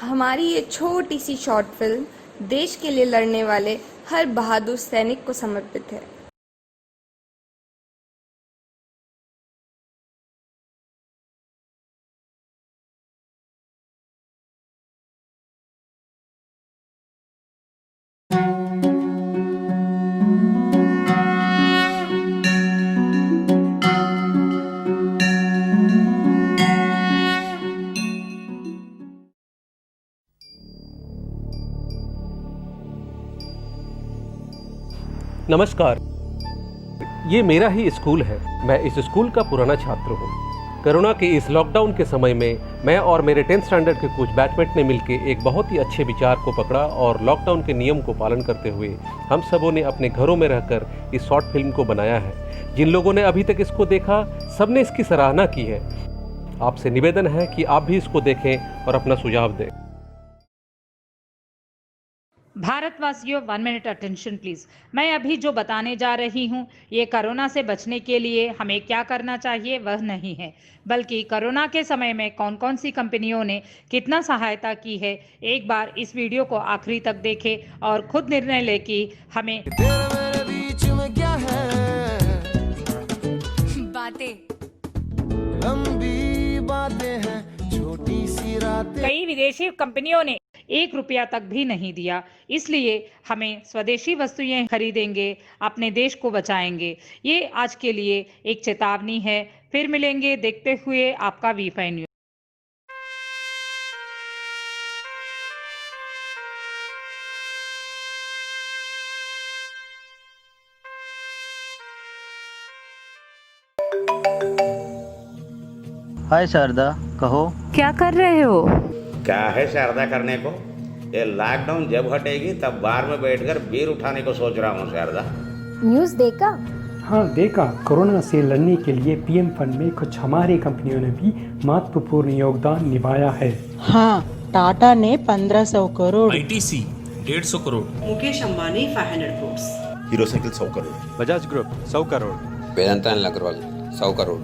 हमारी ये छोटी सी शॉर्ट फिल्म देश के लिए लड़ने वाले हर बहादुर सैनिक को समर्पित है। नमस्कार, ये मेरा ही स्कूल है। मैं इस स्कूल का पुराना छात्र हूँ। कोरोना के इस लॉकडाउन के समय में मैं और मेरे 10th स्टैंडर्ड के कुछ बैचमेट ने मिलकर एक बहुत ही अच्छे विचार को पकड़ा और लॉकडाउन के नियम को पालन करते हुए हम सबों ने अपने घरों में रहकर इस शॉर्ट फिल्म को बनाया है। जिन लोगों ने अभी तक इसको देखा, सबने इसकी सराहना की है। आपसे निवेदन है कि आप भी इसको देखें और अपना सुझाव दें। भारतवासियों 1 मिनट अटेंशन प्लीज। मैं अभी जो बताने जा रही हूँ ये कोरोना से बचने के लिए हमें क्या करना चाहिए वह नहीं है, बल्कि कोरोना के समय में कौन कौन सी कंपनियों ने कितना सहायता की है। एक बार इस वीडियो को आखिरी तक देखें और खुद निर्णय लें कि हमें तेरे बीच में क्या है बातें, लंबी बातें हैं, छोटी सी रातें। कई विदेशी कंपनियों ने 1 रुपया तक भी नहीं दिया। इसलिए हमें स्वदेशी वस्तुएं खरीदेंगे, अपने देश को बचाएंगे। ये आज के लिए एक चेतावनी है। फिर मिलेंगे देखते हुए आपका V5 न्यूज। हाय शारदा, कहो क्या कर रहे हो? क्या है शारदा करने को? ये लॉकडाउन जब हटेगी तब बार में बैठकर बीर उठाने को सोच रहा हूँ शारदा। न्यूज़ देखा? हाँ देखा। कोरोना से लड़ने के लिए पीएम फंड में कुछ हमारी कंपनियों ने भी महत्वपूर्ण योगदान निभाया है। हाँ, टाटा ने 1500 crore, ITC 150 crore, Mukesh Ambani 500 crore, Hero Cycle 100 crore, Bajaj group 100 crore, Vedanta Agarwal 100 crore.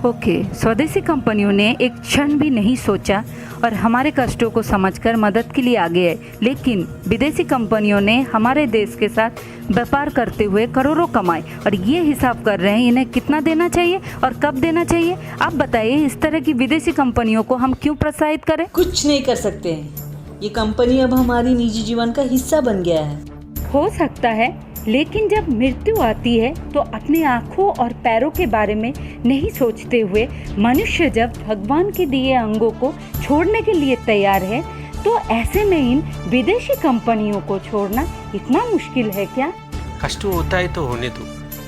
Okay, स्वदेशी कंपनियों ने एक क्षण भी नहीं सोचा और हमारे कष्टों को समझकर मदद के लिए आगे आए। लेकिन विदेशी कंपनियों ने हमारे देश के साथ व्यापार करते हुए करोड़ों कमाए और ये हिसाब कर रहे हैं इन्हें कितना देना चाहिए और कब देना चाहिए। आप बताइए, इस तरह की विदेशी कंपनियों को हम क्यों प्रोत्साहित करें? कुछ नहीं कर सकते हैं। ये कंपनी अब हमारी निजी जीवन का हिस्सा बन गया है। हो सकता है, लेकिन जब मृत्यु आती है तो अपने आँखों और पैरों के बारे में नहीं सोचते हुए मनुष्य जब भगवान के दिए अंगों को छोड़ने के लिए तैयार है, तो ऐसे में इन विदेशी कंपनियों को छोड़ना इतना मुश्किल है क्या? कष्ट होता है तो होने दो,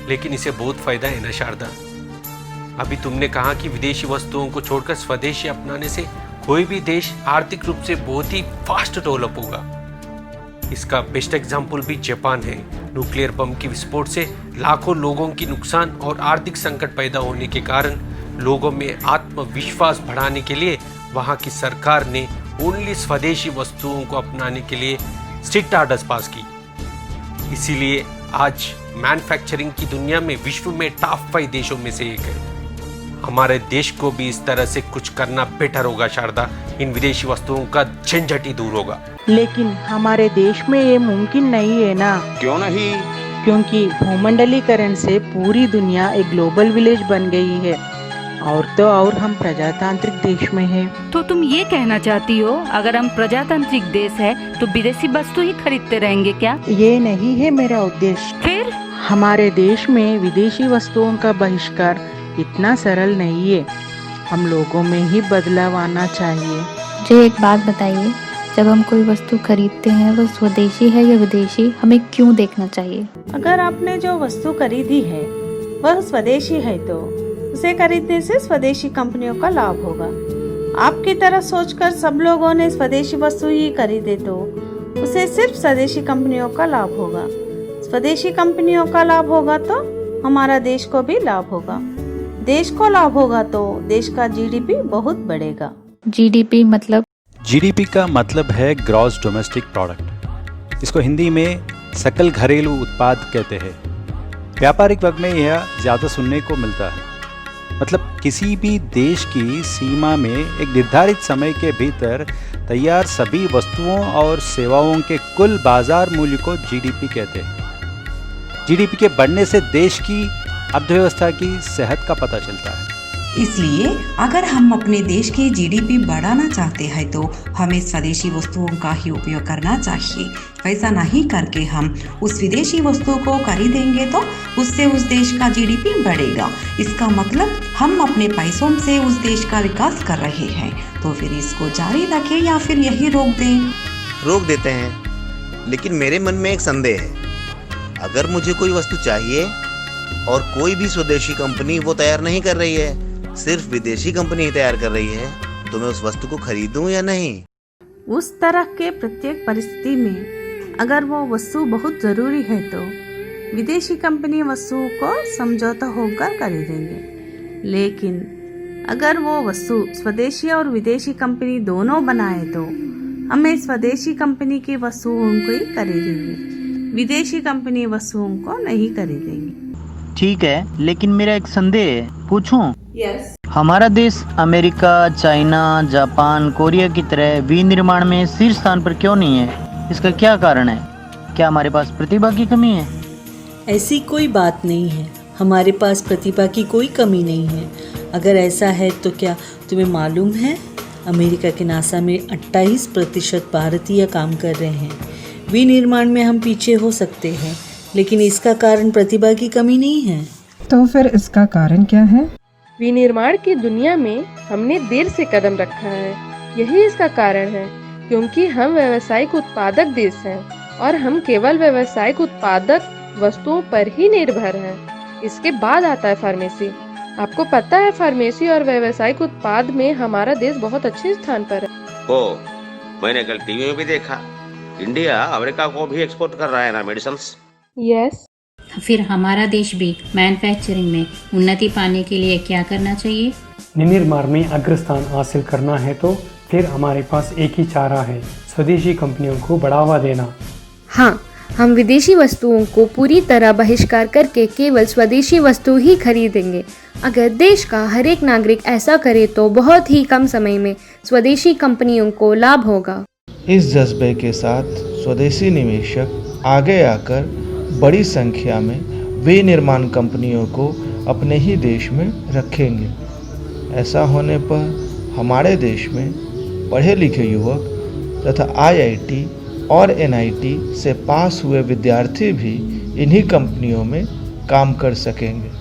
लेकिन इसे बहुत फायदा है ना शारदा। अभी तुमने कहा कि विदेशी वस्तुओं को छोड़कर स्वदेशी अपनाने से कोई भी देश आर्थिक रूप से बहुत ही फास्ट डेवलप होगा। इसका बेस्ट एग्जाम्पल भी जापान है। न्यूक्लियर बम के विस्फोट से लाखों लोगों की नुकसान और आर्थिक संकट पैदा होने के कारण लोगों में आत्मविश्वास बढ़ाने के लिए वहां की सरकार ने ओनली स्वदेशी वस्तुओं को अपनाने के लिए स्ट्रिक्ट ऑर्डर्स पास की। इसीलिए आज मैन्युफैक्चरिंग की दुनिया में विश्व में टॉप 5 देशों में से एक है। हमारे देश को भी इस तरह से कुछ करना बेटर होगा शारदा। इन विदेशी वस्तुओं का झंझट ही दूर होगा। लेकिन हमारे देश में ये मुमकिन नहीं है ना? क्यों नहीं? क्योंकि भूमंडलीकरण से पूरी दुनिया एक ग्लोबल विलेज बन गई है और तो और हम प्रजातांत्रिक देश में हैं। तो तुम ये कहना चाहती हो, अगर हम प्रजातांत्रिक देश है तो विदेशी वस्तु ही खरीदते रहेंगे क्या? ये नहीं है मेरा उद्देश्य। फिर हमारे देश में विदेशी वस्तुओं का बहिष्कार इतना सरल नहीं है। हम लोगों में ही बदलाव आना चाहिए। मुझे एक बात बताइए, जब हम कोई वस्तु खरीदते हैं वो स्वदेशी है या विदेशी, हमें क्यों देखना चाहिए? अगर आपने जो वस्तु खरीदी है वह स्वदेशी है तो उसे खरीदने से स्वदेशी कंपनियों का लाभ होगा। आपकी तरह सोचकर सब लोगों ने स्वदेशी वस्तु ही खरीदे तो उसे सिर्फ स्वदेशी कंपनियों का लाभ होगा। स्वदेशी कंपनियों का लाभ होगा तो हमारा देश को भी लाभ होगा। देश को लाभ होगा तो देश का जीडीपी बहुत बढ़ेगा। जीडीपी मतलब? जीडीपी का मतलब है ग्रॉस डोमेस्टिक प्रोडक्ट। इसको हिंदी में सकल घरेलू उत्पाद कहते हैं। व्यापारिक वर्ग में यह ज़्यादा सुनने को मिलता है। मतलब किसी भी देश की सीमा में एक निर्धारित समय के भीतर तैयार सभी वस्तुओं और सेवाओं के कुल बाजार मूल्य को जीडीपी कहते हैं। जीडीपी के बढ़ने से देश की अर्थव्यवस्था की सेहत का पता चलता है। इसलिए अगर हम अपने देश की जीडीपी बढ़ाना चाहते हैं तो हमें स्वदेशी वस्तुओं का ही उपयोग करना चाहिए। वैसा नहीं करके हम उस विदेशी वस्तुओं को खरीदेंगे तो उससे उस देश का जीडीपी बढ़ेगा। इसका मतलब हम अपने पैसों से उस देश का विकास कर रहे हैं। तो फिर इसको जारी रखें या फिर यही रोक दें? रोक देते हैं, लेकिन मेरे मन में एक संदेह है। अगर मुझे कोई वस्तु चाहिए और कोई भी स्वदेशी कंपनी वो तैयार नहीं कर रही है, सिर्फ विदेशी कंपनी ही तैयार कर रही है, तो मैं उस वस्तु को खरीदूं या नहीं? उस तरह के प्रत्येक परिस्थिति में अगर वो वस्तु बहुत ज़रूरी है तो विदेशी कंपनी वस्तुओं को समझौता होकर खरीदेंगे। लेकिन अगर वो वस्तु स्वदेशी और विदेशी कंपनी दोनों बनाए तो हमें स्वदेशी कंपनी की वस्तुओं को ही खरीदेंगे, विदेशी कंपनी वस्तुओं को नहीं खरीदेंगे। ठीक है, लेकिन मेरा एक संदेह है, पूछूं? यस। हमारा देश अमेरिका, चाइना, जापान, कोरिया की तरह विनिर्माण में शीर्ष स्थान पर क्यों नहीं है? इसका क्या कारण है? क्या हमारे पास प्रतिभा की कमी है? ऐसी कोई बात नहीं है, हमारे पास प्रतिभा की कोई कमी नहीं है। अगर ऐसा है तो क्या तुम्हें मालूम है अमेरिका के नासा में 28% भारतीय काम कर रहे हैं। विनिर्माण में हम पीछे हो सकते हैं, लेकिन इसका कारण प्रतिभा की कमी नहीं है। तो फिर इसका कारण क्या है? विनिर्माण की दुनिया में हमने देर से कदम रखा है, यही इसका कारण है। क्योंकि हम व्यावसायिक उत्पादक देश हैं और हम केवल व्यावसायिक उत्पादक वस्तुओं पर ही निर्भर हैं। इसके बाद आता है फार्मेसी। आपको पता है फार्मेसी और व्यावसायिक उत्पाद में हमारा देश बहुत अच्छे स्थान पर है। ओ, मैंने कल टीवी में भी देखा, इंडिया अमेरिका को भी एक्सपोर्ट कर रहा है ना मेडिसिन्स। यस। फिर हमारा देश भी मैन्युफैक्चरिंग में उन्नति पाने के लिए क्या करना चाहिए? विनिर्माण में अग्रस्थान हासिल करना है तो फिर हमारे पास एक ही चारा है, स्वदेशी कंपनियों को बढ़ावा देना। हाँ, हम विदेशी वस्तुओं को पूरी तरह बहिष्कार करके केवल स्वदेशी वस्तु ही खरीदेंगे। अगर देश का हर एक नागरिक ऐसा करे तो बहुत ही कम समय में स्वदेशी कंपनियों को लाभ होगा। इस जज्बे के साथ स्वदेशी निवेशक आगे आकर बड़ी संख्या में विनिर्माण कंपनियों को अपने ही देश में रखेंगे। ऐसा होने पर हमारे देश में पढ़े लिखे युवक तथा IIT और NIT से पास हुए विद्यार्थी भी इन्हीं कंपनियों में काम कर सकेंगे।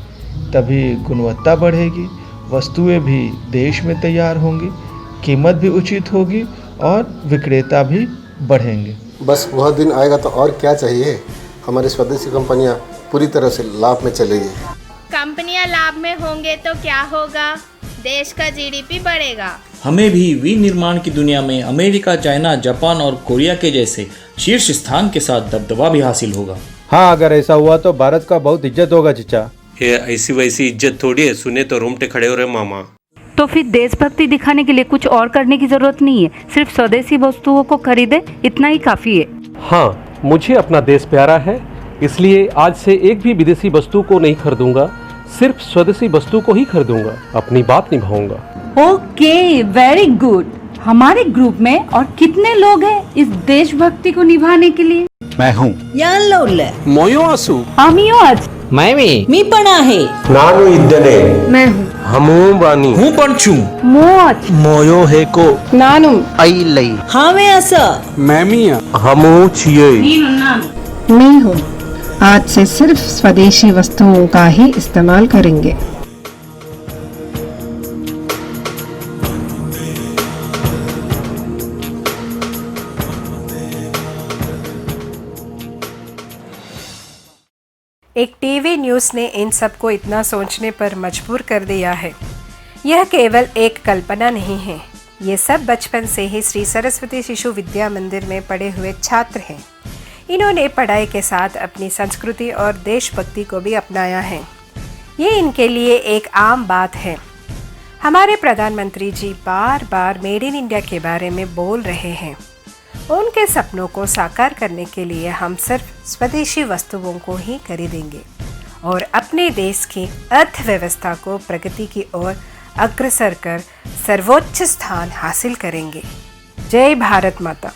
तभी गुणवत्ता बढ़ेगी, वस्तुएं भी देश में तैयार होंगी, कीमत भी उचित होगी और विक्रेता भी बढ़ेंगे। बस वह दिन आएगा तो और क्या चाहिए, हमारी स्वदेशी कंपनियां पूरी तरह से लाभ में चलेगी। कंपनियां लाभ में होंगे तो क्या होगा? देश का जीडीपी बढ़ेगा। हमें भी विनिर्माण की दुनिया में अमेरिका, चाइना, जापान और कोरिया के जैसे शीर्ष स्थान के साथ दबदबा भी हासिल होगा। हाँ, अगर ऐसा हुआ तो भारत का बहुत इज्जत होगा चचा। ये ऐसी वैसी इज्जत थोड़ी है, सुने तो रोमटे खड़े हो रहे मामा। तो फिर देशभक्ति दिखाने के लिए कुछ और करने की जरूरत नहीं है, सिर्फ स्वदेशी वस्तुओं को खरीदे, इतना ही काफी है। हाँ, मुझे अपना देश प्यारा है, इसलिए आज से एक भी विदेशी वस्तु को नहीं खरीदूंगा, सिर्फ स्वदेशी वस्तु को ही खरीदूंगा, अपनी बात निभाऊंगा। Okay, very good. हमारे ग्रुप में और कितने लोग हैं इस देशभक्ति को निभाने के लिए? मैं हूँ। मोयो आसु। आमियो आज। मैं भी। मी पणा है। नानु इद्दने। मैं हूँ। हमू बानी। हूँ पंचू। मोच। मोयो है को। नानु। आई लई। हाँ मैं ऐसा। मैं मिया। हमू छिये। मैं हूँ। आज से सिर्फ स्वदेशी वस्तुओं का ही इस्तेमाल करेंगे। एक टीवी न्यूज़ ने इन सबको इतना सोचने पर मजबूर कर दिया है। यह केवल एक कल्पना नहीं है, ये सब बचपन से ही श्री सरस्वती शिशु विद्या मंदिर में पढ़े हुए छात्र हैं। इन्होंने पढ़ाई के साथ अपनी संस्कृति और देशभक्ति को भी अपनाया है। ये इनके लिए एक आम बात है। हमारे प्रधानमंत्री जी बार बार मेड इन इंडिया के बारे में बोल रहे हैं। उनके सपनों को साकार करने के लिए हम सिर्फ स्वदेशी वस्तुओं को ही खरीदेंगे और अपने देश की अर्थव्यवस्था को प्रगति की ओर अग्रसर कर सर्वोच्च स्थान हासिल करेंगे। जय भारत माता।